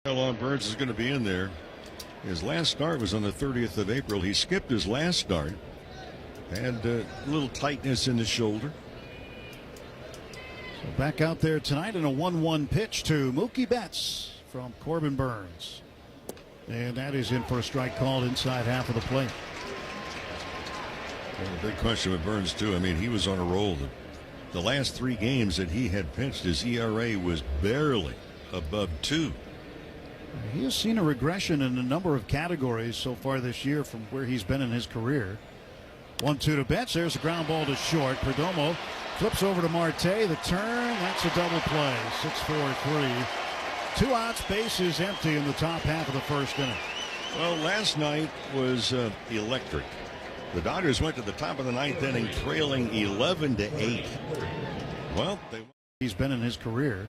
How long Burns is going to be in there. His last start was on the 30th of April. He skipped his last start. Had a little tightness in the shoulder. So back out there tonight in a 1-1 pitch to Mookie Betts from Corbin Burns. And that is in for a strike called inside half of the plate. Well, a big question with Burns, too. I mean, he was on a roll. The last 3 games that he had pitched, his ERA was barely above 2. He has seen a regression in a number of categories so far this year from where he's been in his career. 1-2 to Betts. There's a ground ball to short. Perdomo flips over to Marte. The turn. That's a double play. 6-4-3. 2 outs, bases empty in the top half of the first inning. Well, last night was electric. The Dodgers went to the top of the 9th inning trailing 11-8. Well, he's been in his career.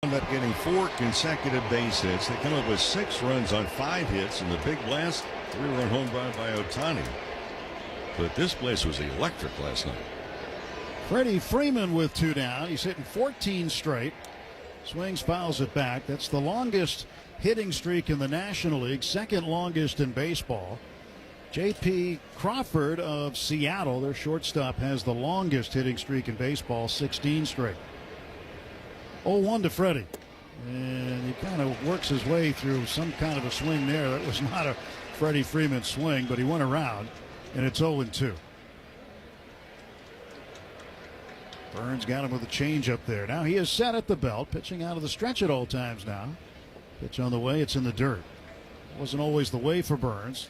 End up getting 4 consecutive base hits. They come up with 6 runs on 5 hits, and the big blast, 3-run home run by Ohtani. But this place was electric last night. Freddie Freeman with 2 down. He's hitting 14 straight. Swings, fouls it back. That's the longest hitting streak in the National League, second longest in baseball. J.P. Crawford of Seattle, their shortstop, has the longest hitting streak in baseball, 16 straight. 0-1 to Freddie. And he kind of works his way through some kind of a swing there. That was not a Freddie Freeman swing, but he went around, and it's 0-2. Burns got him with a changeup there. Now he is set at the belt, pitching out of the stretch at all times now. Pitch on the way, it's in the dirt. Wasn't always the way for Burns.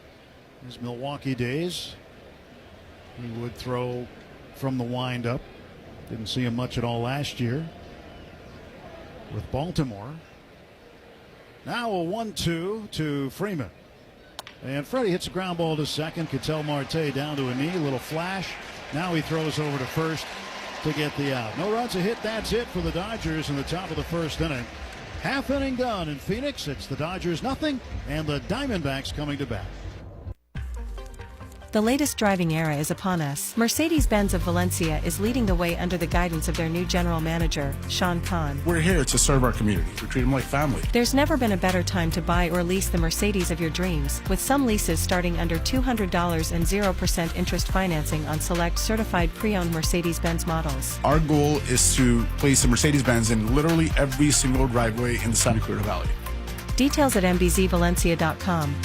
His Milwaukee days, he would throw from the windup. Didn't see him much at all last year with Baltimore. Now a 1-2 to Freeman. And Freddie hits a ground ball to second. Ketel Marte down to a knee. A little flash. Now he throws over to first to get the out. No runs a hit. That's it for the Dodgers in the top of the first inning. Half inning done in Phoenix. It's the Dodgers nothing and the Diamondbacks coming to bat. The latest driving era is upon us. Mercedes-Benz of Valencia is leading the way under the guidance of their new general manager, Sean Kahn. We're here to serve our community. We treat them like family. There's never been a better time to buy or lease the Mercedes of your dreams, with some leases starting under $200 and 0% interest financing on select certified pre-owned Mercedes-Benz models. Our goal is to place a Mercedes-Benz in literally every single driveway in the Santa Clara Valley. Details at mbzvalencia.com.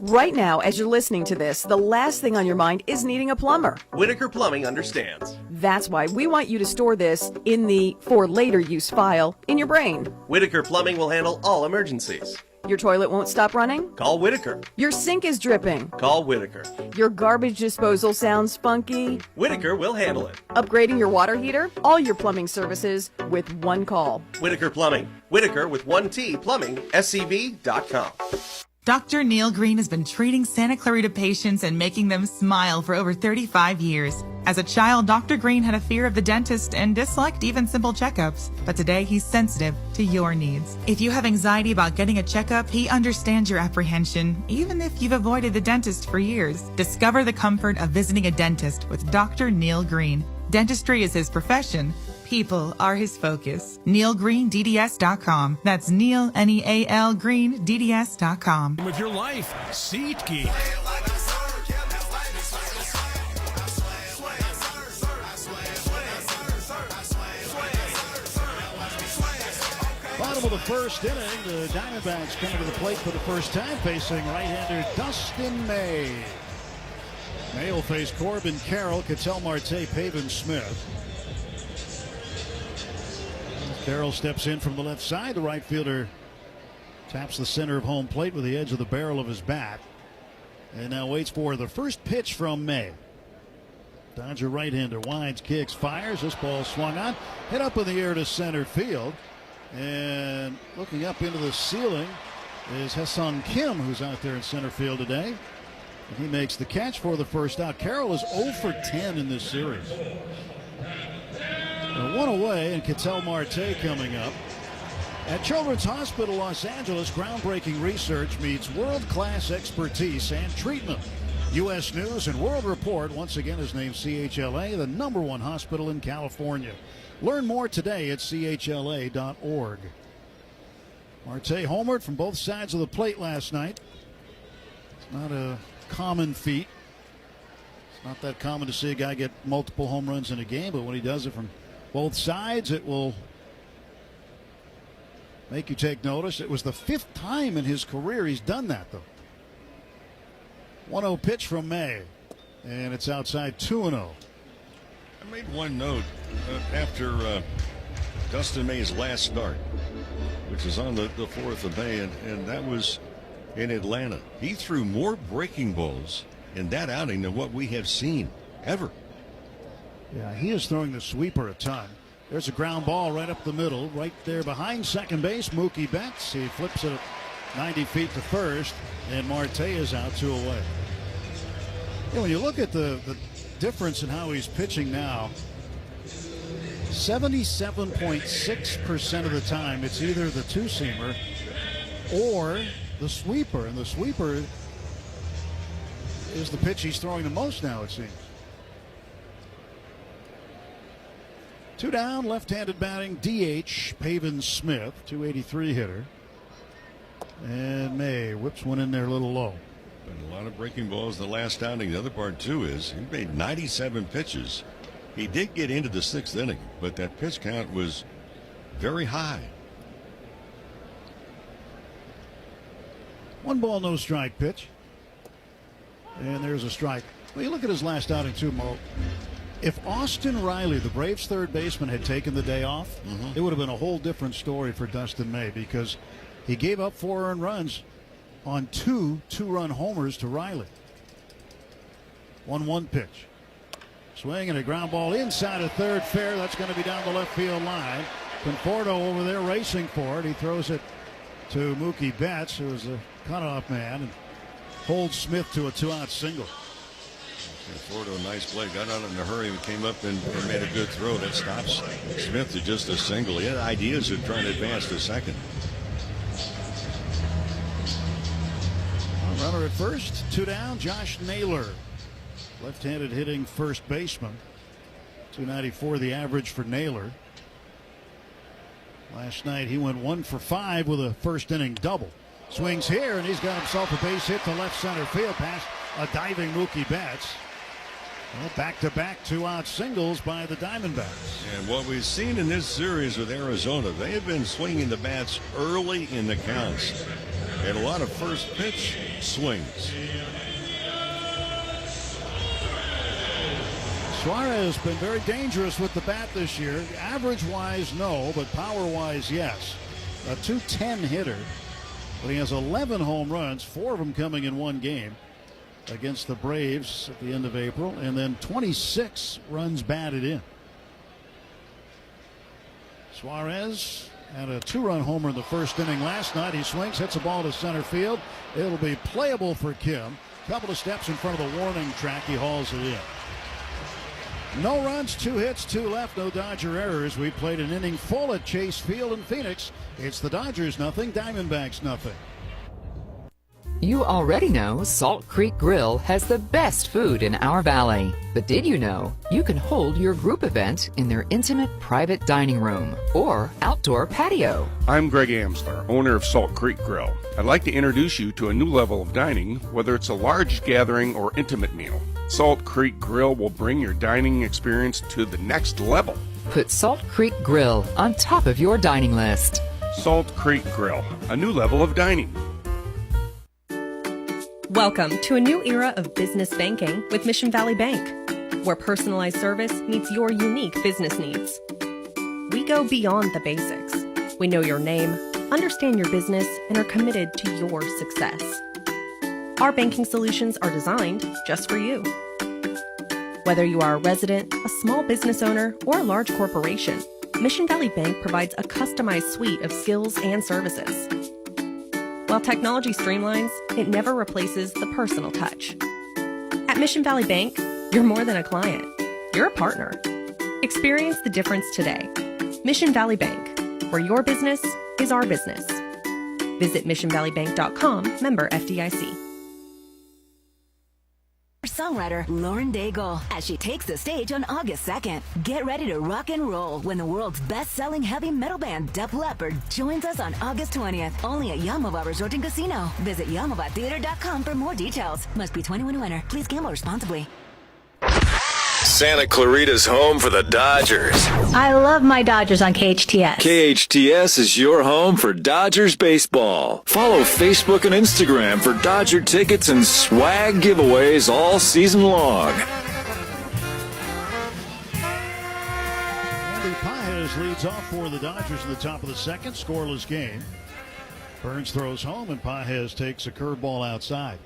Right now, as you're listening to this, the last thing on your mind is needing a plumber. Whitaker Plumbing understands. That's why we want you to store this in the for later use file in your brain. Whitaker Plumbing will handle all emergencies. Your toilet won't stop running? Call Whitaker. Your sink is dripping? Call Whitaker. Your garbage disposal sounds funky? Whitaker will handle it. Upgrading your water heater? All your plumbing services with one call. Whitaker Plumbing. Whitaker with 1T Plumbing, SCV.com. Dr. Neil Green has been treating Santa Clarita patients and making them smile for over 35 years. As a child, Dr. Green had a fear of the dentist and disliked even simple checkups. But today, he's sensitive to your needs. If you have anxiety about getting a checkup, he understands your apprehension, even if you've avoided the dentist for years. Discover the comfort of visiting a dentist with Dr. Neil Green. Dentistry is his profession. People are his focus. NeilGreenDDS.com. That's Neil, N-E-A-L, GreenDDS.com. With your life, SeatGeek. Bottom of the first inning, the Diamondbacks coming to the plate for the first time, facing right-hander Dustin May. May will face Corbin Carroll, Ketel Marte, Pavin Smith. Carroll steps in from the left side. The right fielder taps the center of home plate with the edge of the barrel of his bat. And now waits for the first pitch from May. Dodger right-hander winds, kicks, fires. This ball swung on. Hit up in the air to center field. And looking up into the ceiling is Ha-Seong Kim, who's out there in center field today. And he makes the catch for the first out. Carroll is 0 for 10 in this series. One away, and Ketel Marte coming up. At Children's Hospital Los Angeles, groundbreaking research meets world-class expertise and treatment. U.S. News and World Report once again is named CHLA the #1 hospital in California. Learn more today at chla.org. Marte homered from both sides of the plate last night. It's not a common feat. It's not that common to see a guy get multiple home runs in a game, but when he does it from both sides, it will make you take notice. It was the 5th time in his career he's done that, though. 1-0 pitch from May, and it's outside 2-0. I made one note after Dustin May's last start, which is on the 4th of May, and that was in Atlanta. He threw more breaking balls in that outing than what we have seen ever. Yeah, he is throwing the sweeper a ton. There's a ground ball right up the middle, right there behind second base. Mookie Betts, he flips it 90 feet to first, and Marte is out 2 away. Yeah, when you look at the difference in how he's pitching now, 77.6% of the time it's either the two-seamer or the sweeper, and the sweeper is the pitch he's throwing the most now, it seems. 2 down, left-handed batting, DH, Pavin Smith, 283 hitter. And May whips one in there a little low. And a lot of breaking balls the last outing. The other part, too, is he made 97 pitches. He did get into the 6th inning, but that pitch count was very high. 1 ball, no strike pitch. And there's a strike. Well, you look at his last outing, too, Mo. If Austin Riley, the Braves' third baseman, had taken the day off, it would have been a whole different story for Dustin May, because he gave up 4 earned runs on 2 two-run homers to Riley. 1-1 pitch. Swing and a ground ball inside of third, fair. That's going to be down the left field line. Conforto over there racing for it. He throws it to Mookie Betts, who is a cutoff man, and holds Smith to a 2-out single. Conforto, nice play. Got out in a hurry and came up and made a good throw. That stops Smith to just a single. He had ideas of trying to advance to second. Runner at first, 2 down. Josh Naylor, left-handed hitting first baseman. 294 the average for Naylor. Last night he went 1 for 5 with a first inning double. Swings here, and he's got himself a base hit to left center field past a diving Mookie Betts. Well, back-to-back 2-out singles by the Diamondbacks. And what we've seen in this series with Arizona, they have been swinging the bats early in the counts. And a lot of first pitch swings. Suarez has been very dangerous with the bat this year. Average-wise, no, but power-wise, yes. A .210 hitter, but he has 11 home runs, 4 of them coming in one game against the Braves at the end of April, and then 26 runs batted in. Suarez had a 2-run homer in the first inning last night. He swings, hits a ball to center field. It'll be playable for Kim. Couple of steps in front of the warning track. He hauls it in. No runs, 2 hits, 2 left, no Dodger errors. We played an inning full at Chase Field in Phoenix. It's the Dodgers nothing, Diamondbacks nothing. You already know Salt Creek Grill has the best food in our valley. But did you know you can hold your group event in their intimate private dining room or outdoor patio? I'm Greg Amsler, owner of Salt Creek Grill. I'd like to introduce you to a new level of dining, whether it's a large gathering or intimate meal. Salt Creek Grill will bring your dining experience to the next level. Put Salt Creek Grill on top of your dining list. Salt Creek Grill, a new level of dining. Welcome to a new era of business banking with Mission Valley Bank, where personalized service meets your unique business needs. We go beyond the basics. We know your name, understand your business, and are committed to your success. Our banking solutions are designed just for you. Whether you are a resident, a small business owner, or a large corporation, Mission Valley Bank provides a customized suite of skills and services. While technology streamlines, it never replaces the personal touch. At Mission Valley Bank, you're more than a client. You're a partner. Experience the difference today. Mission Valley Bank, where your business is our business. Visit missionvalleybank.com, member FDIC. singer-songwriter Lauren Daigle as she takes the stage on August 2nd. Get ready to rock and roll when the world's best-selling heavy metal band Def Leppard joins us on August 20th, only at Yamava Resort and Casino. Visit YamavaTheater.com for more details. Must be 21 and winter. Please gamble responsibly. Santa Clarita's home for the Dodgers. I love my Dodgers on KHTS. KHTS is your home for Dodgers baseball. Follow Facebook and Instagram for Dodger tickets and swag giveaways all season long. Andy Pages leads off for the Dodgers in the top of the second. Scoreless game. Burns throws home and Pages takes a curveball outside.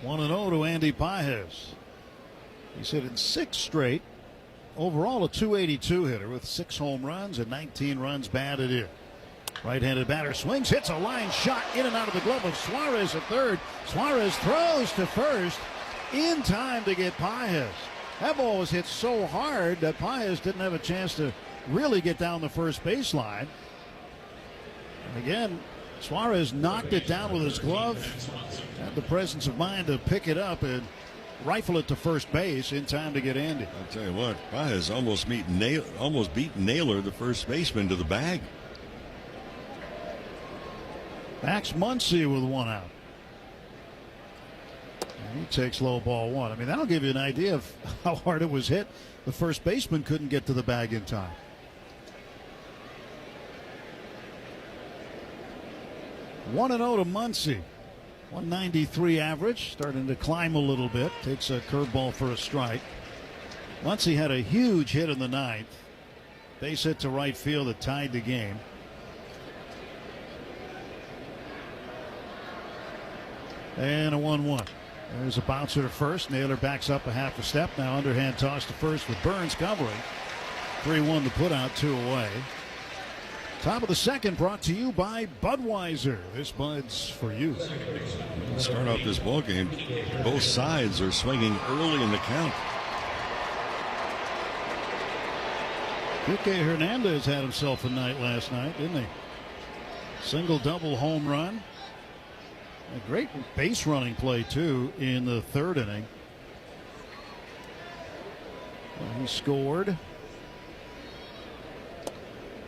1-0 to Andy Pages. He's hit in 6 straight. Overall, a .282 hitter with 6 home runs and 19 runs batted in. Right-handed batter swings, hits a line shot in and out of the glove of Suarez at third. Suarez throws to first in time to get Pages. That ball was hit so hard that Pages didn't have a chance to really get down the first baseline. And again, Suarez knocked it down with his glove. Had the presence of mind to pick it up and rifle it to first base in time to get Andy. I'll tell you what, Pages almost beat Naylor, the first baseman, to the bag. Max Muncy with 1 out. And he takes low ball 1. I mean, that'll give you an idea of how hard it was hit. The first baseman couldn't get to the bag in time. One and 0 to Muncy. 193 average, starting to climb a little bit. Takes a curveball for a strike. Muncy had a huge hit in the 9th. Base hit to right field that tied the game. And a 1-1. There's a bouncer to first. Naylor backs up a half a step. Now underhand toss to first with Burns covering. 3-1 to put out, 2 away. Top of the second brought to you by Budweiser. This Bud's for you. Start off this ball game. Both sides are swinging early in the count. Kike Hernandez had himself a night last night, didn't he? Single double home run. A great base running play too in the 3rd inning. He scored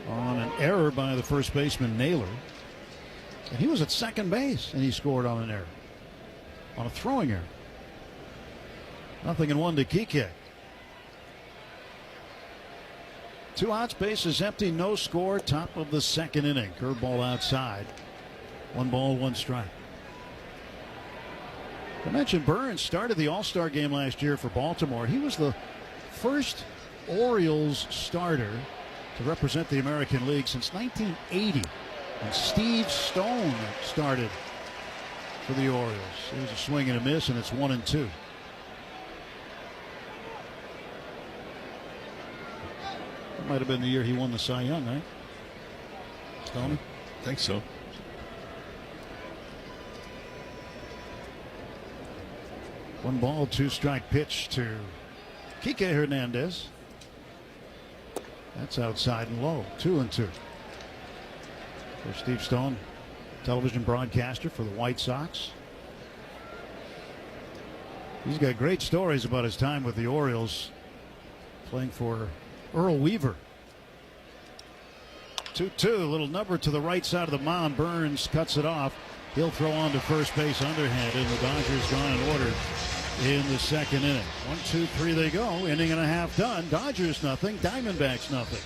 on an error by the first baseman Naylor. And he was at second base and he scored on an error. On a throwing error. 0-1 to Kike. 2 outs, bases empty, no score. Top of the 2nd inning. Curveball outside. 1 ball, 1 strike. I mentioned Burns started the All-Star game last year for Baltimore. He was the first Orioles starter to represent the American League since 1980. And Steve Stone started for the Orioles. It was a swing and a miss, and it's 1-2. That might have been the year he won the Cy Young, right? Stone? I think so. One ball, 2 strike pitch to Kike Hernandez. That's outside and low. 2-2. For Steve Stone, television broadcaster for the White Sox. He's got great stories about his time with the Orioles, playing for Earl Weaver. 2-2, a little number to the right side of the mound. Burns cuts it off. He'll throw on to first base underhand, and the Dodgers gone in order in the 2nd inning. 1, 2, 3 they go. Inning and a half done. Dodgers nothing. Diamondbacks nothing.